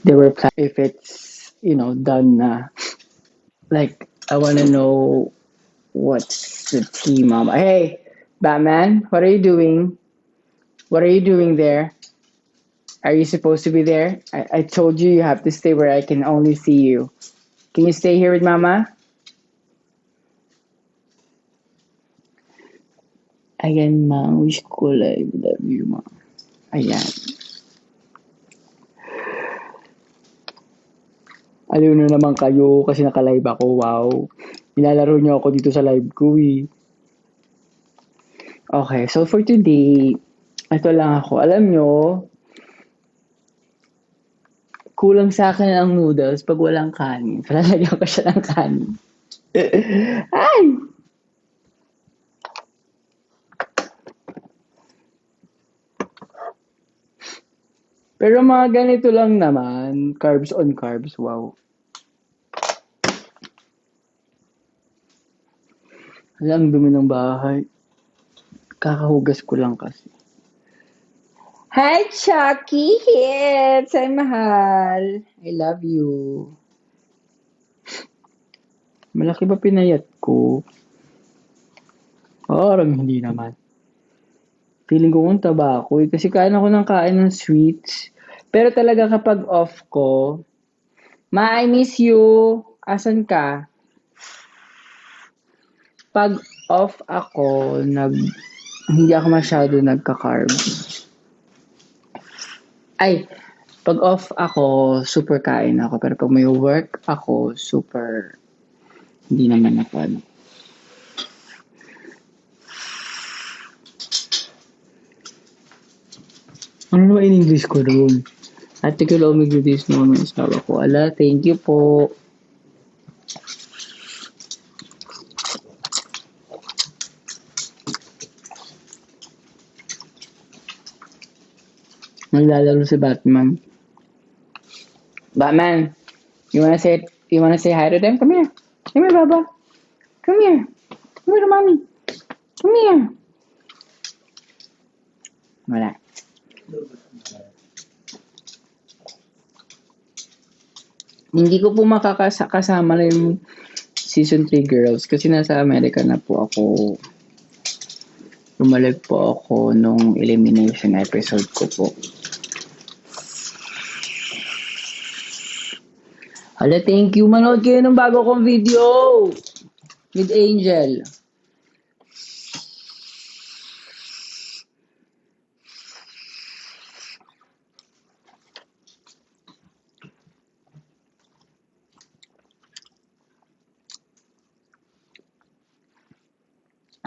they were planning if it's, done na. Like, I want to know what's the tea, mama. Hey, Batman, what are you doing? What are you doing there? Are you supposed to be there? I told you you have to stay where I can only see you. Can you stay here with mama? Ayan, ma. Wish ko live. Love you, ma. Ayan. Aliw na naman kayo kasi naka-live ako. Wow. Nilalaro niyo ako dito sa live ko eh. Okay, so for today, ito lang ako. Alam nyo, kulang sa akin ang noodles pag walang kanin. Palalagyan ko siya ng kanin. Ay! Pero mga ganito lang naman, carbs on carbs, wow. Ang dumi ng bahay. Kakahugas ko lang kasi. Hi, Chucky Hits! Ay, mahal. I love you. Malaki ba pinayat ko? Parang hindi naman. Feeling ko kung taba ako eh. Kasi kain ako ng kain ng sweets. Pero talaga kapag off ko, Ma, I miss you. Asan ka? Pag off ako, hindi ako masyado nagka-carb. Ay, pag off ako, super kain ako. Pero pag may work ako, super, hindi naman ako ano. Ano naman in English ko doon? Ate ko lang mag-release naman ng asawa ko. Ala, thank you po. Naglalaro si Batman. Batman, you wanna say hi to them? Come here. Come here, Baba. Come here. Come here to mommy. Come here. Wala. Hindi ko po makakasama na yung season 3 girls kasi nasa Amerika na po ako. Bumalik po ako nung elimination episode ko po. Hala, thank you. Manood kayo ng bago kong video with Angel.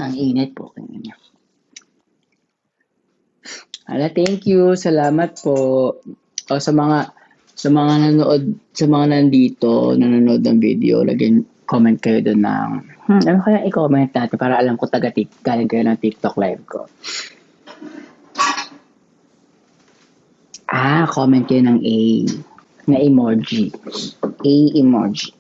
Ang init po kanina. Hala, thank you. Salamat po. O sa mga nanood, sa mga nanonood ng video, lagyan comment kayo doon ng ano kaya i-comment natin para alam ko galing kayo ng TikTok live ko. Comment kayo ng A na emoji. A emoji.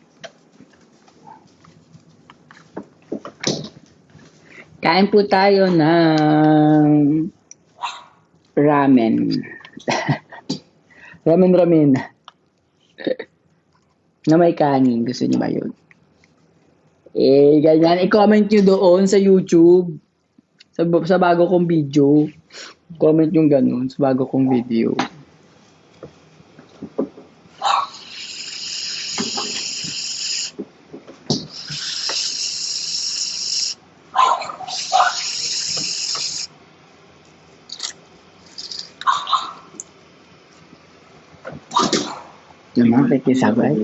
Kain po tayo ng ramen. ramen. Na may kanin. Gusto niyo ba yun? Ganyan. I-comment nyo doon sa YouTube. Sa bago kong video. Comment yung ganun sa bago kong video. Naman, pakisabay.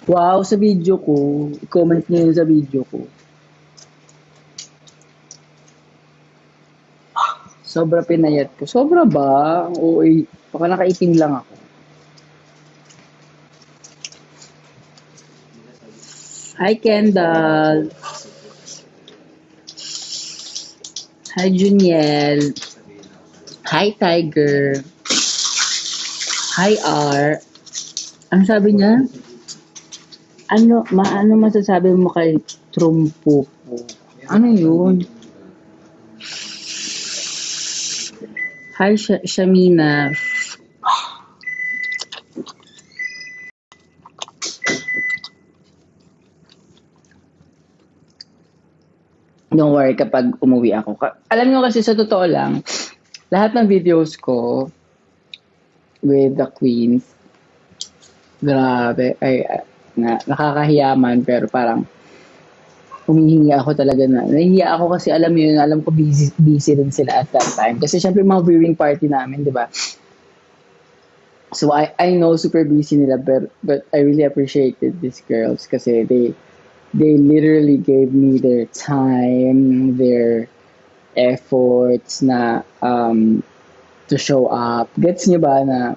Wow, sa video ko. I-comment niyo yun sa video ko. Sobra pinayat ko. Sobra ba? Oo, baka nakaitim lang ako. Hi, Kendall. Hi, Juniel. Hi, Tiger. Hi, R. Ano sabi niya? Ano masasabi mo kay Trumpupo? Ano yun? Hi, Shamina. Don't worry kapag umuwi ako. Alam nyo kasi sa totoo lang, lahat ng videos ko with the queens, grabe, nakakahiya man, pero parang humihingi ako talaga nahihiya ako kasi alam mo yun, alam ko busy rin sila at that time. Kasi syempre mga viewing party namin, di ba? So I know super busy nila, but I really appreciated these girls kasi they literally gave me their time, their efforts na to show up. Gets niyo ba na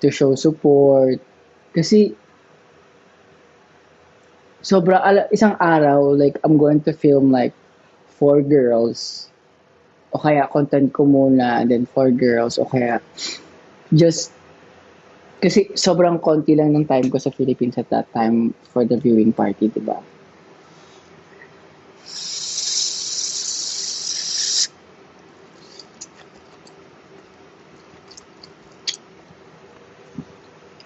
to show support? Kasi isang araw, like I'm going to film like 4 girls. O kaya content ko muna, and then 4 girls. O kaya just kasi sobrang konti lang ng time ko sa Philippines at that time for the viewing party, di ba?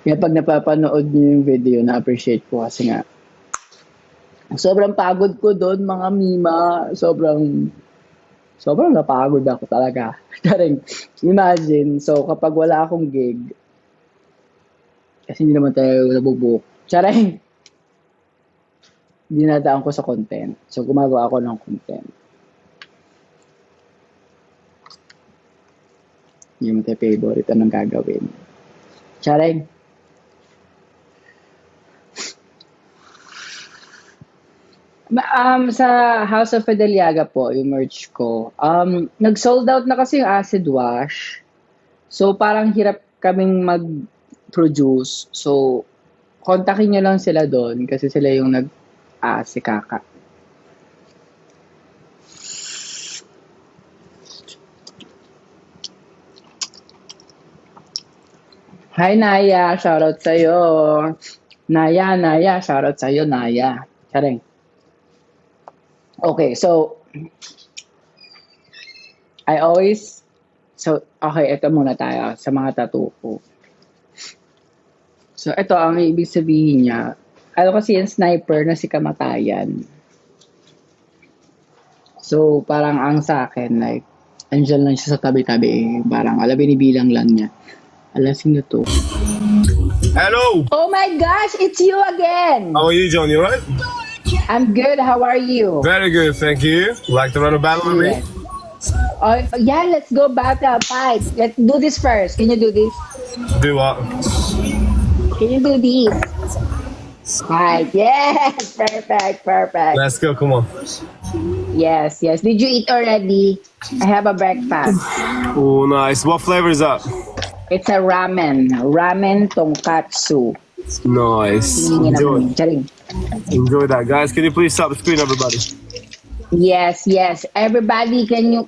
Kaya pag napapanood niyo yung video, na-appreciate ko kasi nga, sobrang pagod ko doon, mga mima. Sobrang napagod ako talaga. Karing, imagine, so kapag wala akong gig, kasi hindi naman tayo nabubuk. Charing, dinadaan ko sa content. So, gumagawa ako ng content. Yung tayo favorite, anong gagawin. Charing, sa House of Fideliaga po, yung merch ko, nag-sold out na kasi yung acid wash. So, parang hirap kaming mag-produce. So, kontakin nyo lang sila doon kasi sila yung si Kaka. Hi, Naya. Shoutout sa'yo. Naya. Shoutout sa'yo, Naya. Charing. Okay, so okay, ito muna tayo sa mga tattoo ko. So, ito ang ibig sabihin niya. Ano kasi yung sniper na si Kamatayan. So, parang ang sa akin, like, andyan lang siya sa tabi-tabi. Parang, binibilang lang niya. Sino to? Hello! Oh my gosh, it's you again! How are you, John? You alright? I'm good. How are you? Very good, thank you. Like to run a battle with me? Yeah, let's go battle. Fight. Let's do this first. Can you do this? Do what? Can you do this? Fight. Yes. Perfect. Let's go, come on. Yes. Did you eat already? I have a breakfast. Oh, nice. What flavor is that? It's a ramen. Ramen tonkatsu. Nice. Enjoy. Enjoy that, guys. Can you please stop the screen, everybody? Yes. Everybody, can you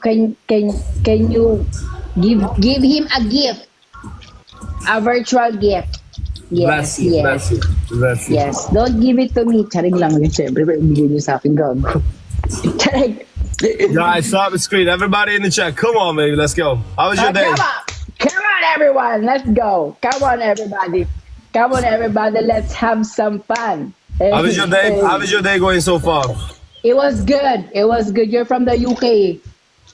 give him a gift? A virtual gift. Bless you. Yes. Don't give it to me. Charing lang yun. Siyempre, bigay niyo sa akin gago. Charing. Guys, stop the screen. Everybody in the chat. Come on, baby. Let's go. How was your day? Come on, everyone. Let's go. Come on, everybody. Let's have some fun. How was your day? How is your day going so far? It was good. You're from the UK.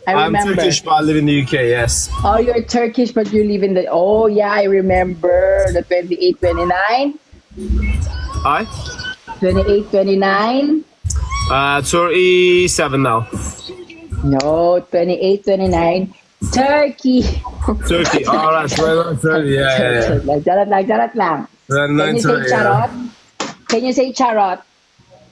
I remember. I'm Turkish, but I live in the UK, yes. Oh, you're Turkish, but you live in the... Oh, yeah, I remember. The 28, 29. Hi? 28, 29. 37 now. No, 28, 29. Turkey. All right. 30, yeah. Charot lang. Can you say charot? Can you say charot?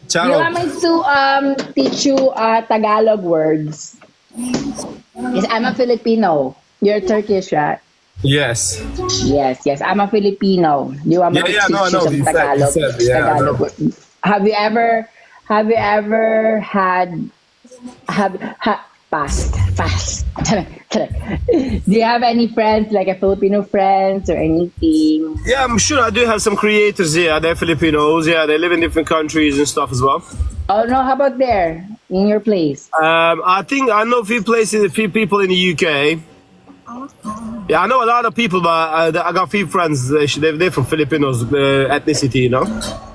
Charot. You want me to teach you Tagalog words? Yes, I'm a Filipino. You're Turkish, right? Yes. Yes. I'm a Filipino. Do you want me to teach you some Tagalog? Tagalog words? Have you ever had Fast, fast. Do you have any friends, like a Filipino friends or anything? Yeah, I'm sure I do have some creators here. They're Filipinos. Yeah, they live in different countries and stuff as well. Oh no, how about there in your place? I think I know a few people in the UK. Yeah, I know a lot of people, but I got a few friends. They're from Filipinos ethnicity, you know.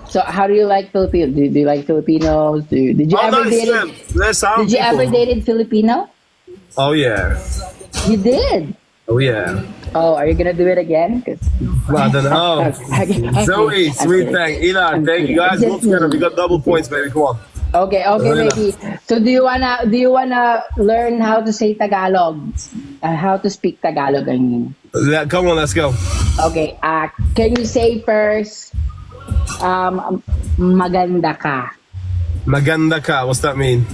So how do you like Filipino? Do you like Filipinos? Did you Oh, ever nice, date? man. Let's sound Did you people. ever dated Filipino? Oh yeah. You did. Oh yeah. Oh, are you gonna do it again? 'Cause- I don't know. Okay. Zoe, I'm sweet kidding. thing. Ilan, I'm thank you kidding. guys. Just Both together. We kidding. got double points, baby. Come on. Okay, Wala. baby. So do you wanna learn how to say Tagalog? How to speak Tagalog, I mean. Come on, let's go. Okay, can you say first, maganda ka? Maganda ka. What's that mean?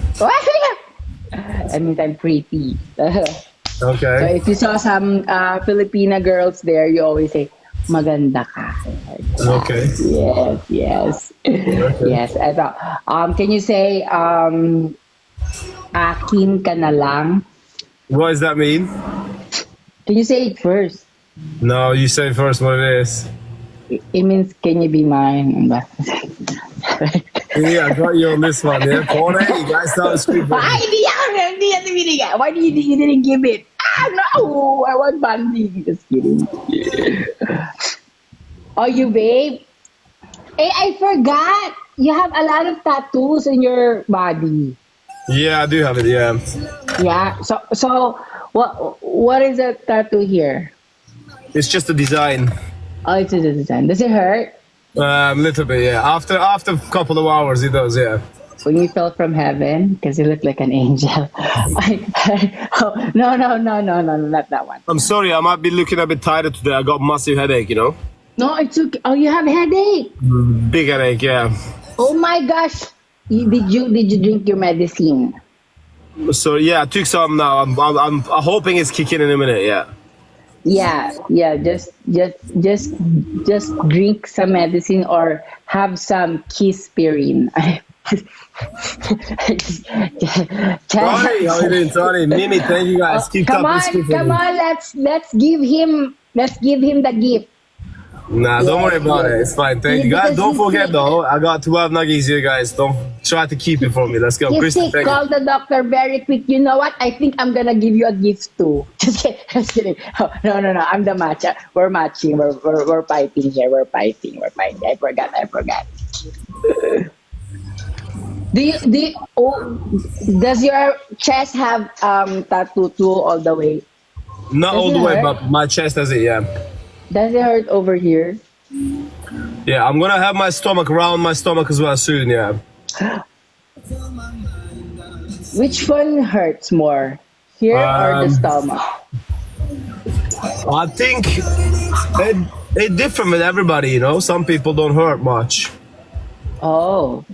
I mean, I'm pretty. So Okay. if you saw some Filipina girls there, you always say, maganda ka. Okay. Yes. Yes. Eto, can you say, akin ka na lang? What does that mean? Can you say it first? No, you say first what it is. It means, can you be mine? Yeah, I got you on this one. Yeah, 4-8. You guys started screaming. Ay, hindi yan binigay. Why you didn't give it? No, I want banding. Just kidding. Oh, you babe? I forgot. You have a lot of tattoos in your body. Yeah, I do have it. Yeah. Yeah. So what is a tattoo here? It's just a design. Oh, it's a design. Does it hurt? Little bit, yeah. After a couple of hours, it does, yeah. When you fell from heaven, because you look like an angel. Oh, no, not that one. I'm sorry, I might be looking a bit tired today. I got massive headache, you know. No, it's okay. Oh, you have headache. Big headache, yeah. Oh my gosh. Did you drink your medicine? So yeah, I took some now. I'm hoping it's kicking in a minute. Yeah. Yeah. Just drink some medicine or have some Kispirine. Sorry, how you doing? Sorry, Mimi. Thank you guys. Keep Come up. on. Let's give him the gift. Nah, don't worry about it. It's fine. Thank you guys. Because Don't he's forget sick. though, I got 12 nuggies here, guys. Don't try to keep it for me. Let's go, He's Kristen. sick. Thank you. Call the doctor very quick. You know what? I think I'm gonna give you a gift too. Just kidding. Oh, no. I'm the matcha. We're matching. We're fighting here. We're fighting. I forgot. Does your chest have tattoo too all the way? Not Does all it the way, hurt? but my chest has it. Yeah. Does it hurt over here? Yeah, I'm gonna have my stomach around my stomach as well soon. Yeah. Which one hurts more? Here or the stomach? I think it's different with everybody, you know. Some people don't hurt much. Oh.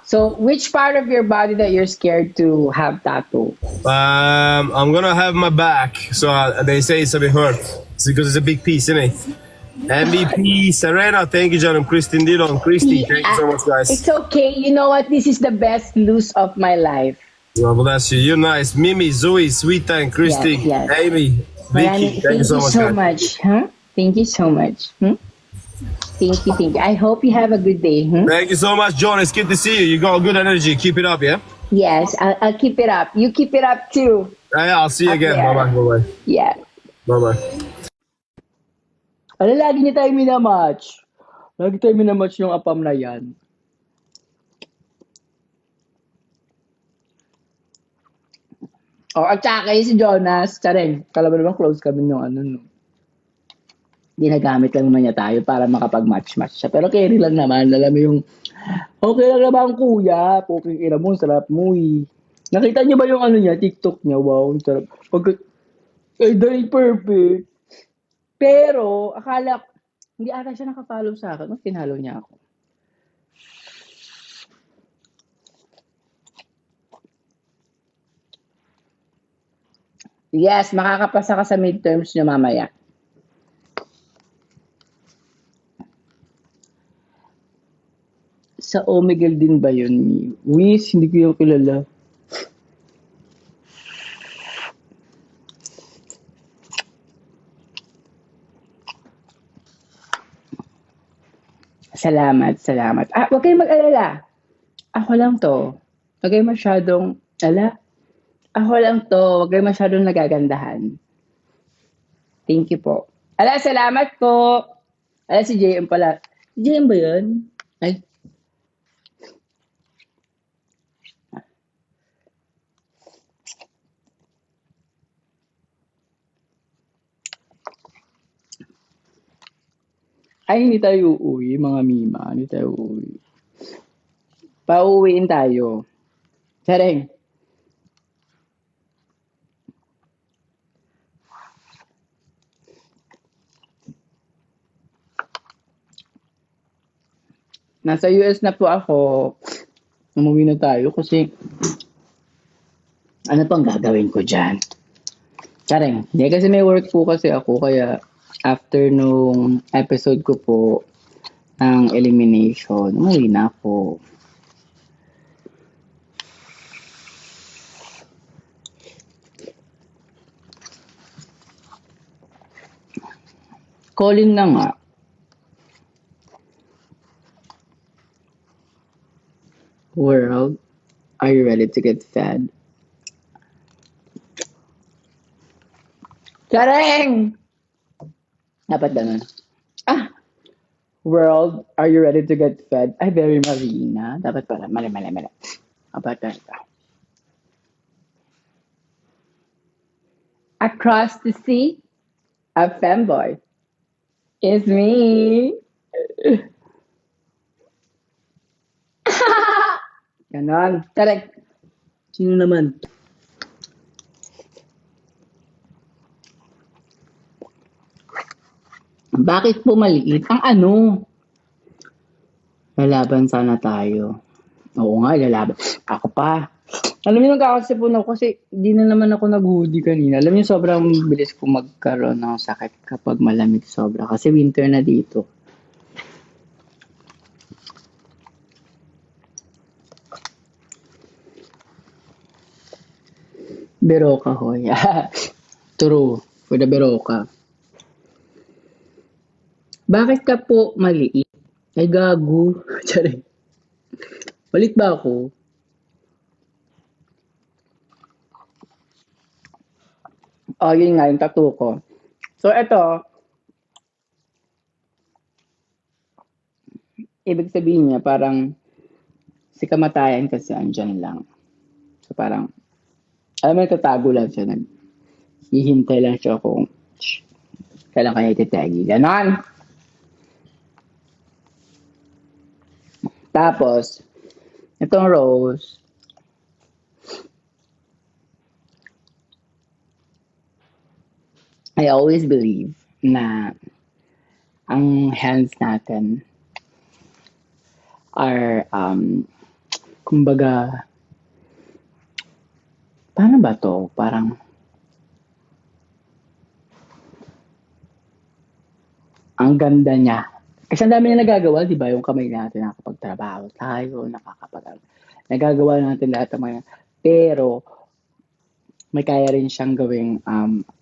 So which part of your body that you're scared to have tattoo? I'm gonna have my back, so they say it's a bit hurt. It's because it's a big piece, isn't it? MVP Serena, thank you, John. Christine Dillon, Christy, thank you so much, guys. It's okay. You know what? This is the best lose of my life. God bless you. You're nice. Mimi, Zoe, Sweet Tank, Christy, Yes. Amy, Vicky, thank you so much, guys. Huh? Thank you so much. Thank you. I hope you have a good day. Thank you so much, John. It's good to see you. You got good energy. Keep it up, yeah? Yes, I'll keep it up. You keep it up too. Yeah, I'll see you Up again. there. Bye-bye. Yeah. Bye-bye. Ano, lagi niya tayo minamatch. Lagi tayo minamatch yung apam na yan. At saka si Jonas, tsareng, kalaban naman close kami nung no. Ginagamit lang naman niya tayo para makapag-match-match siya. Pero carry lang naman, alam mo yung, okay lang naman kuya, puking ina mo, sarap mo eh. Nakita niyo ba yung niya, TikTok niya, wow, sarap. Dahil perfect. Pero, akala, hindi ata siya nakapollow sa akin. Pinalo niya ako. Yes, makakapasa ka sa midterms niyo mamaya. Sa Omegle din ba yun? Wiz, hindi ko yung kilala. Salamat, salamat. Huwag kayong mag-alala. Ako lang to. Huwag kayong masyadong, ako lang to. Huwag kayong masyadong nagagandahan. Thank you po. Salamat po. Si JM pala. Si JM ba yun? Ay. Ay, hindi tayo uuwi, mga Mima. Hindi tayo uuwi. Pauuwiin tayo. Sareng. Nasa US na po ako. Umuwi na tayo kasi ano pang gagawin ko dyan? Sareng. Hindi kasi may work po kasi ako kaya after nung episode ko po ng elimination, umuwi na ako. Calling na nga. World, are you ready to get fed? Sareng! Dapat ganun. World, are you ready to get fed? Ay, very Marina. Dapat pala. Mali. Dapat ganito. Across the sea, a femboy. It's me. Ganon. Correct. Sino naman? Bakit po maliit? Ang ano? Lalaban sana tayo. Oo nga, lalaban. Ako pa. Alam niyo, nagkakasipunan ako kasi di na naman ako nag-hoodie kanina. Alam niyo, sobrang bilis ko magkaroon ng sakit kapag malamig sobra. Kasi winter na dito. Beroka, hoy. True. For the Beroka. Bakit ka po maliit? Ay, gago. Tsari. Malit ba ako? Yun nga, yung tattoo ko. So, ito, ibig sabihin niya, parang si kamatayan kasi andyan lang. So, parang, alam mo, tatago lang siya. Hihintay lang siya kung kailan kaya ititagi. Ganon! Tapos, itong rose, I always believe na ang hands natin are, kumbaga, paano ba to? Parang, ang ganda niya. Kasi ang dami niya nagagawa, di ba? Yung kamay natin, nakakapagtrabaho tayo, nagagawa natin lahat ng mga, pero, may kaya rin siyang gawing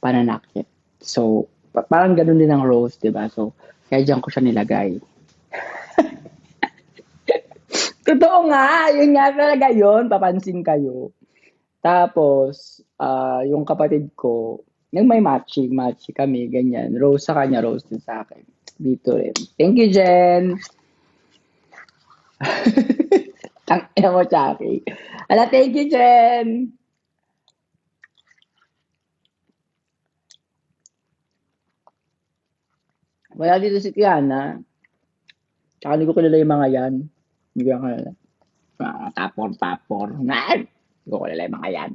pananakit. So, parang ganun din ang rose, di ba? So, kaya dyan ko siya nilagay. Totoo nga, yun nga talaga yun, papansin kayo. Tapos, yung kapatid ko, yung may matching kami, ganyan. Rose sa kanya, rose din sa akin. Dito rin. Thank you, Jen. Ang ina mo, Chucky. Thank you, Jen. Wala dito si Kiana. Tsaka hindi ko kilala yung mga yan. Hindi ko kilala. Tapor. Hindi ko kilala yung mga yan.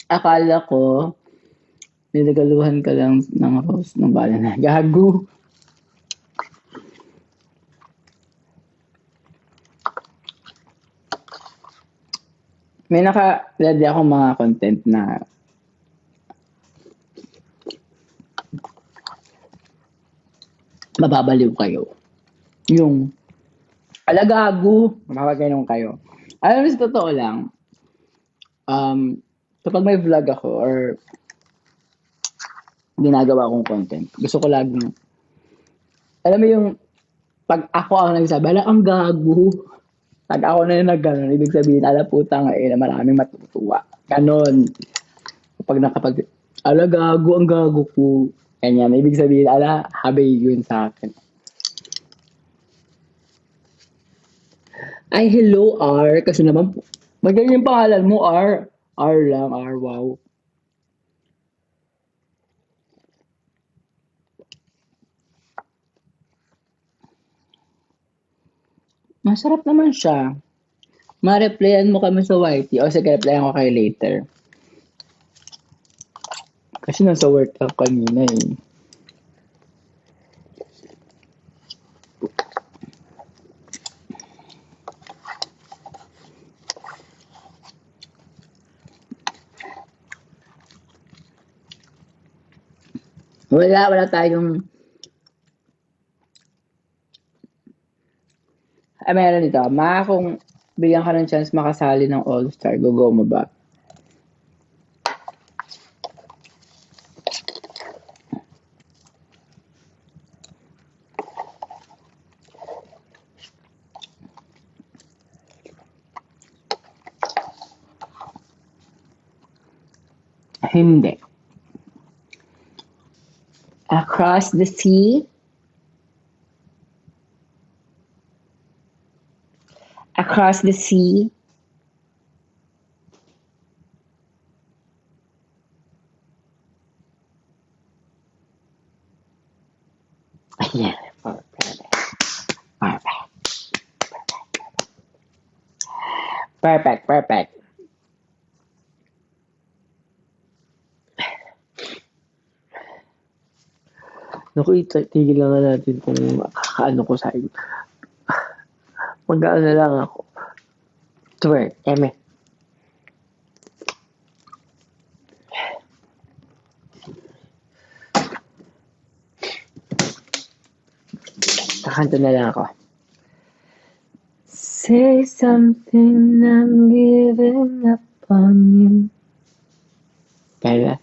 Akala ko, nilagaluhan ka lang ng rose ng bala na. Gago! May naka-ready ako mga content na mababaliw kayo. Yung alagago, mapapagainom kayo. Alam mo, sa totoo lang, kapag may vlog ako or ginagawa kong content. Gusto ko laging, alam mo yung, pag ako ang nagsabi, ala, ang gago. Pag ako na yung nag-ganon, ibig sabihin, ala putang na maraming matutuwa. Ganon. Ala gago, ang gago ko. Ganyan, ibig sabihin, ala, habay yun sa akin. Ay, hello, R. Kasi naman, magaling yung pangalan mo, R. R lang, R, wow. Masarap naman siya. Ma-replyan mo kami sa YT. O sige, replyan ko kayo later. Kasi nasa work ako kanina eh. Wala tayong... meron dito. Kung bigyan ka ng chance makasali ng All-Star, go mo ba? Hindi. Across the sea? Across the sea? Yeah, perfect. Naku, tigil lang natin kung kakaano ko sa iyo. Mag-ano na lang ako. Twerk, eme. Kakanta na lang ako. Say something, I'm giving up on you. Kaya,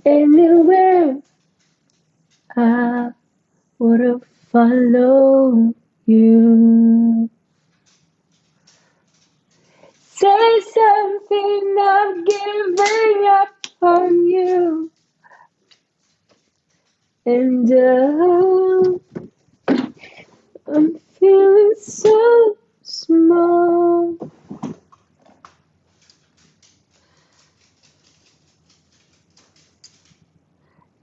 anywhere I would follow you. Say something, I'm giving up on you. And I'm feeling so small.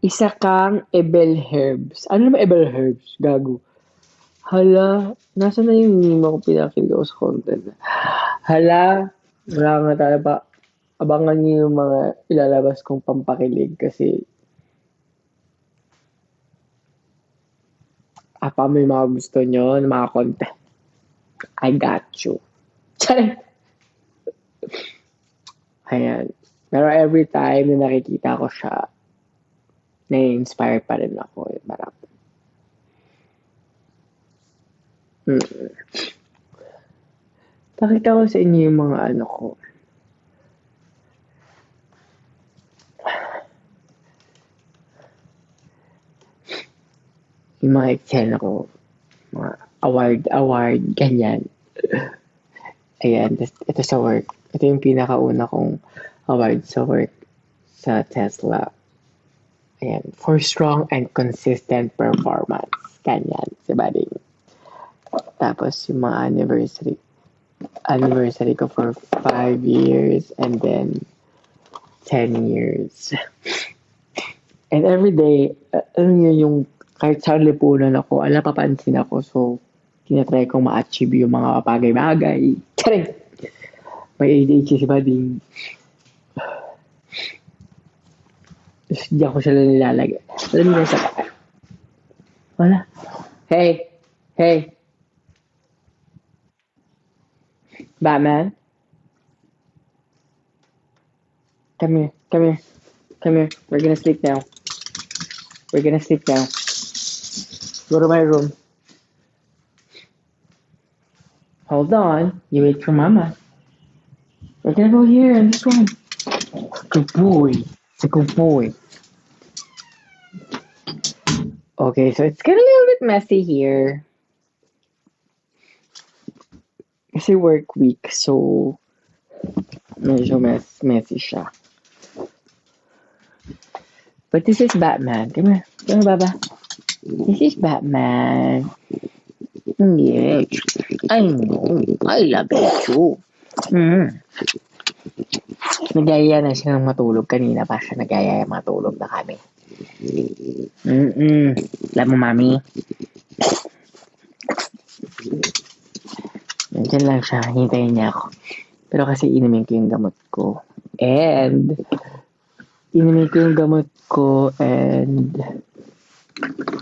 Isa kang Ebel Herbs. Ano naman Ebel Herbs? Gago. Hala, nasa na yung meme ko pinakilig ako sa content? Hala, wala nga tayo pa. Abangan niyo yung mga ilalabas kong pampakilig kasi apa may mga gusto nyo ng mga content. I got you. Charing! Ayan. Pero every time na nakikita ko siya, na-inspire pa rin ako. Parang, Pakita ko sa inyo yung mga ano ko. Yung mga eksena ko. Mga award, ganyan. Ayan, ito sa work. Ito yung pinakauna kong award sa work sa Tesla. Ayan, for strong and consistent performance. Ganyan, si Bading. Tapos yung mga anniversary ko for 5 years and then 10 years. And every day, alam niyo yung kahit sa lipunan ako, papansin ako. So, tinatry kong ma-achieve yung mga bagay-bagay. Charing! May ADHD si Bading. Diyan ko sila nilalagay. Alam niyo sa... Wala. Hey! Batman? Come here. We're gonna sleep now. Go to my room. Hold on. You wait for Mama. We're gonna go here in this room. Good boy. It's a good boy. Okay, so it's getting a little bit messy here. Kasi work week, so medyo messy siya. But this is Batman. Come here. Come here, Baba. This is Batman. Yes. I know. I love it too. Nagyaya na siya ng matulog. Kanina pa siya nagyaya matulog na kami. Alam mo, Mami? Nandiyan lang siya. Hintayin niya ako. Pero kasi inumin ko yung gamot ko. And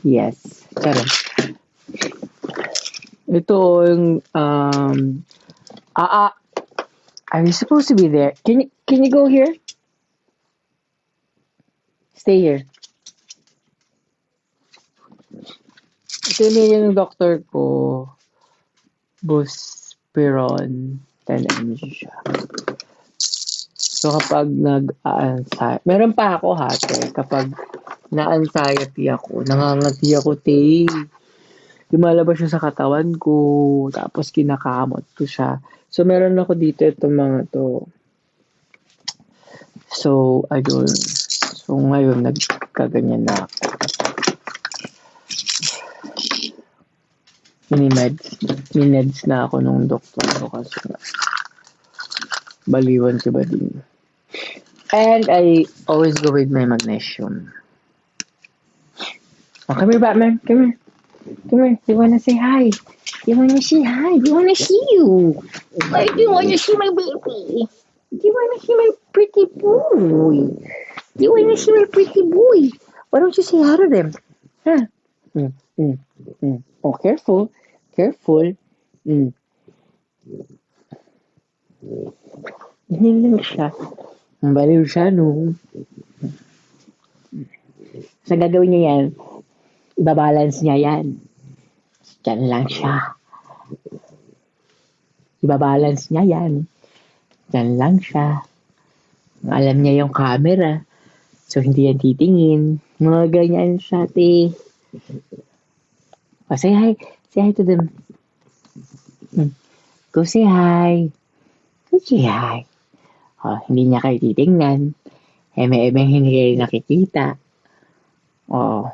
yes. Pero ito yung are you supposed to be there? Can you go here? Stay here. Ito yung doctor ko. Buspirone 10 mg siya. So kapag nag-anxiety, meron pa ako kapag na-anxiety ako, nangangati ako, lumalabas siya sa katawan ko, tapos kinakamot ko siya. So meron ako dito itong mga to. So, ayun. So ngayon, nagkaganyan na ako. Mineds na ako nung doktor ko kasi baliwan si Bading. And I always go with my magnesium. Oh, come here, Batman. Come here. Come here. You wanna say hi? You wanna say hi? You wanna see you? Why do you wanna see my baby? Do you wanna see my pretty boy? Do you wanna see my pretty boy? Why don't you say hi to them? Huh? Oh, careful. Careful. Ganyan lang siya. Ang baliw siya, no? Sa gagawin niya yan, ibabalance niya yan. Diyan lang siya. Ibabalance niya yan. Diyan lang siya. Alam niya yung camera. So, hindi yan titingin. Mga ganyan siya, Oh, say hi. Say hi to them. Go say hi. Go say hi. Oh, hindi niya kayo titingnan. Eme-eme hindi kayo nakikita. Oh.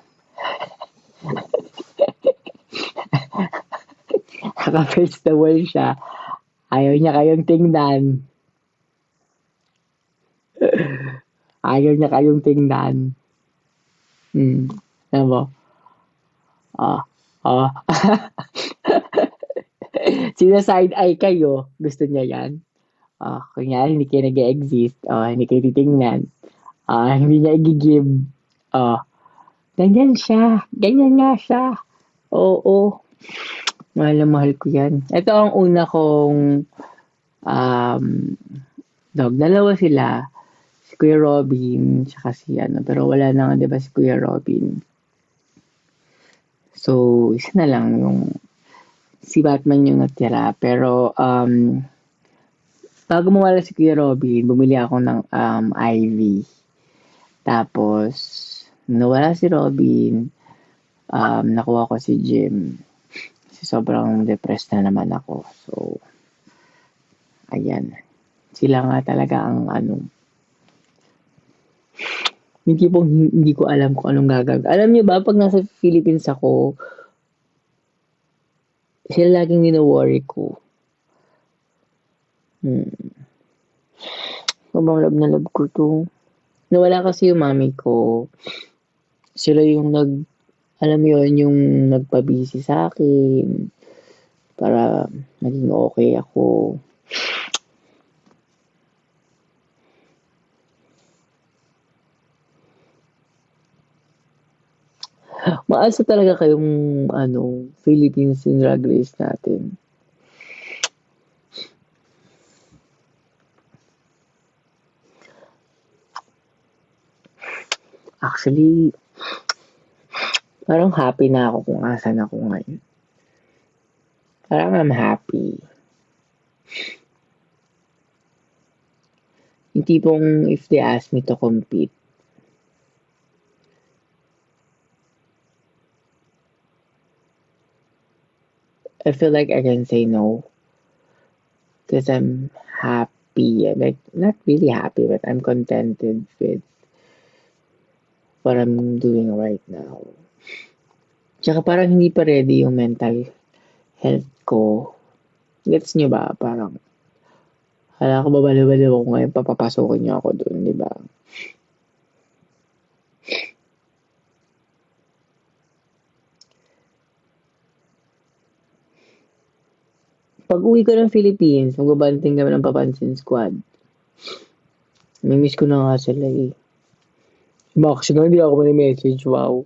Naka-face the wall siya. Ayaw niya kayong tingnan. Ayaw niya kayong tingnan. Alam mo? Sina side eye kayo, gusto niya yan. Kunyari, hindi kayo nag-exist. Hindi kayo titingnan. Hindi niya i-give. Ganyan siya. Ganyan nga siya. Oo. Mahal na mahal ko yan. Ito ang una kong dog. Dalawa sila. Si Kuya Robin, tsaka si pero wala na nga, di ba, si Kuya Robin. So, isa na lang yung si Batman yung natira. Pero, bago mawala si Kuya Robin, bumili ako ng IV. Tapos, nawala si Robin, nakuha ko si Jim. Kasi sobrang depressed na naman ako. So, ayan. Sila nga talaga ang hindi ko alam kung anong gagawin. Alam niyo ba, pag nasa Philippines ako, sila laging nino-worry ko. Sobrang love na love ko to. Nawala kasi yung mami ko. Sila yung alam yun, yung nagpabisi sa akin para maging okay ako. Maasa talaga kayong Philippines in Drag Race natin. Actually, parang happy na ako kung asan ako ngayon. Parang I'm happy. Yung tipong if they ask me to compete, I feel like I can say no because I'm happy. Like, not really happy, but I'm contented with what I'm doing right now. Tsaka parang hindi pa ready yung mental health ko. Gets nyo ba? Parang, hala ko babaliw-baliw ako ngayon, papapasukin nyo ako doon, di ba? Pag uwi ko ng Philippines, magbabanting kami ng Papansin Squad. Namimiss ko na nga sila eh. Max, nga hindi ako message wow.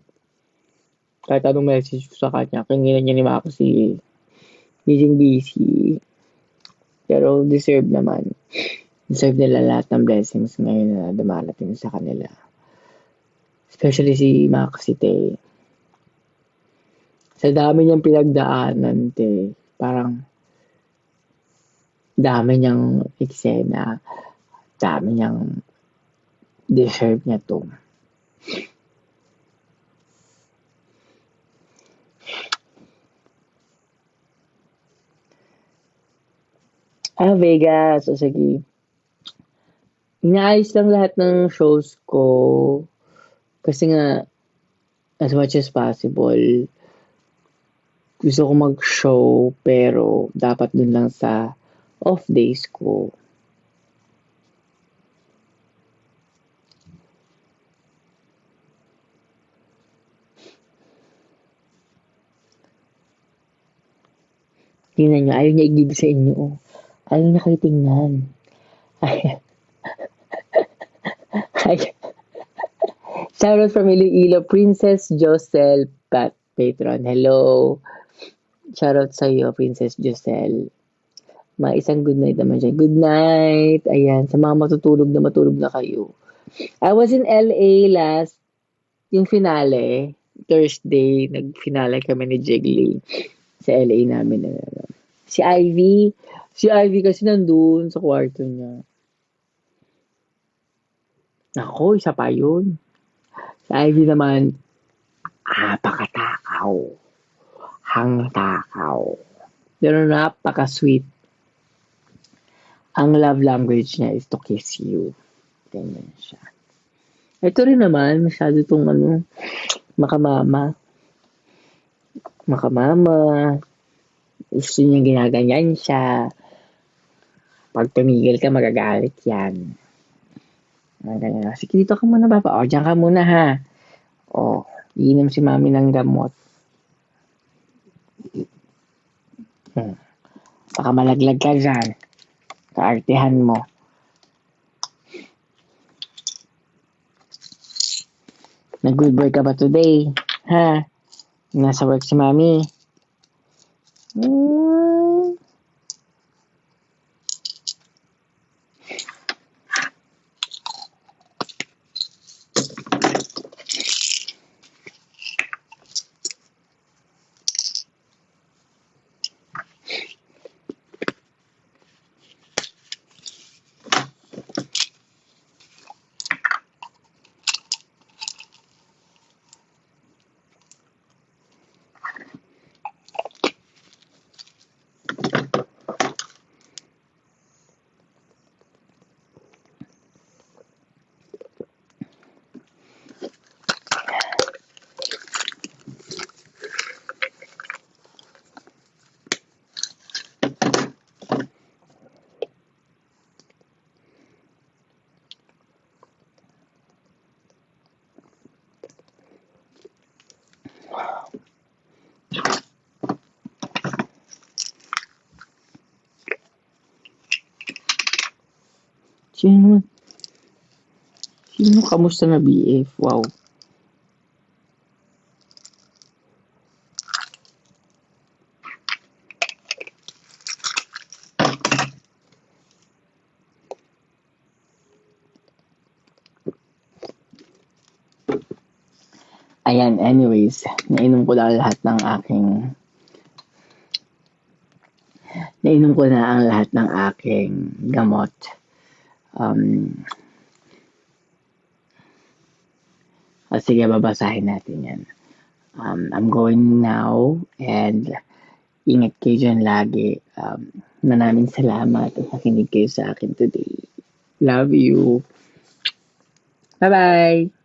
Kahit anong message ko sa kanya, kinginan niya ni Maxi eh. Busy. Pero deserve naman. Deserve nila lahat ng blessings ngayon na dumarating sa kanila. Especially si Maxi, te. Sa dami niyang pinagdaanan, te. Parang dami niyang eksena. Dami niyang deserve niya to. Vegas. O sige. Inaayos lang lahat ng shows ko. Kasi nga, as much as possible, gusto ko mag-show, pero dapat dun lang sa off days ko. Tingnan nyo, ayaw niya i-give sa inyo. Ayaw niya kayo tingnan. Shoutout from Iloilo, Princess Josel Patron. Hello. Shoutout sa iyo, Princess Josel. Mga isang good night naman siya. Good night. Ayan, sa mga matutulog na kayo. I was in LA last, yung finale, Thursday, nag-finale kami ni Jiggly sa LA namin. Si Ivy kasi nandun sa kwarto niya. Ako, isa pa yun. Si Ivy naman, napakatakaw. Hangtakaw. Pero napaka-sweet. Ang love language niya is to kiss you. Ganyan siya. Ito rin naman, masyado itong makamama. Gusto niya ginaganyan siya. Pag tumigil ka, magagalit yan. Ganyan. Sige, dito ka muna, Papa. O, dyan ka muna, ha. O, iinom si Mami ng gamot. Baka malaglag ka dyan. Kaartehan mo. Nag-good boy ka ba today? Ha? Nasa work si Mami? Sino kamusta na BF? Wow. Ayan, anyways, nainom ko na lahat ng aking gamot. Sige, babasahin natin yan. I'm going now and Ingat kayo dyan lagi. Maraming salamat at nakinig kayo sa akin today. Love you. Bye-bye!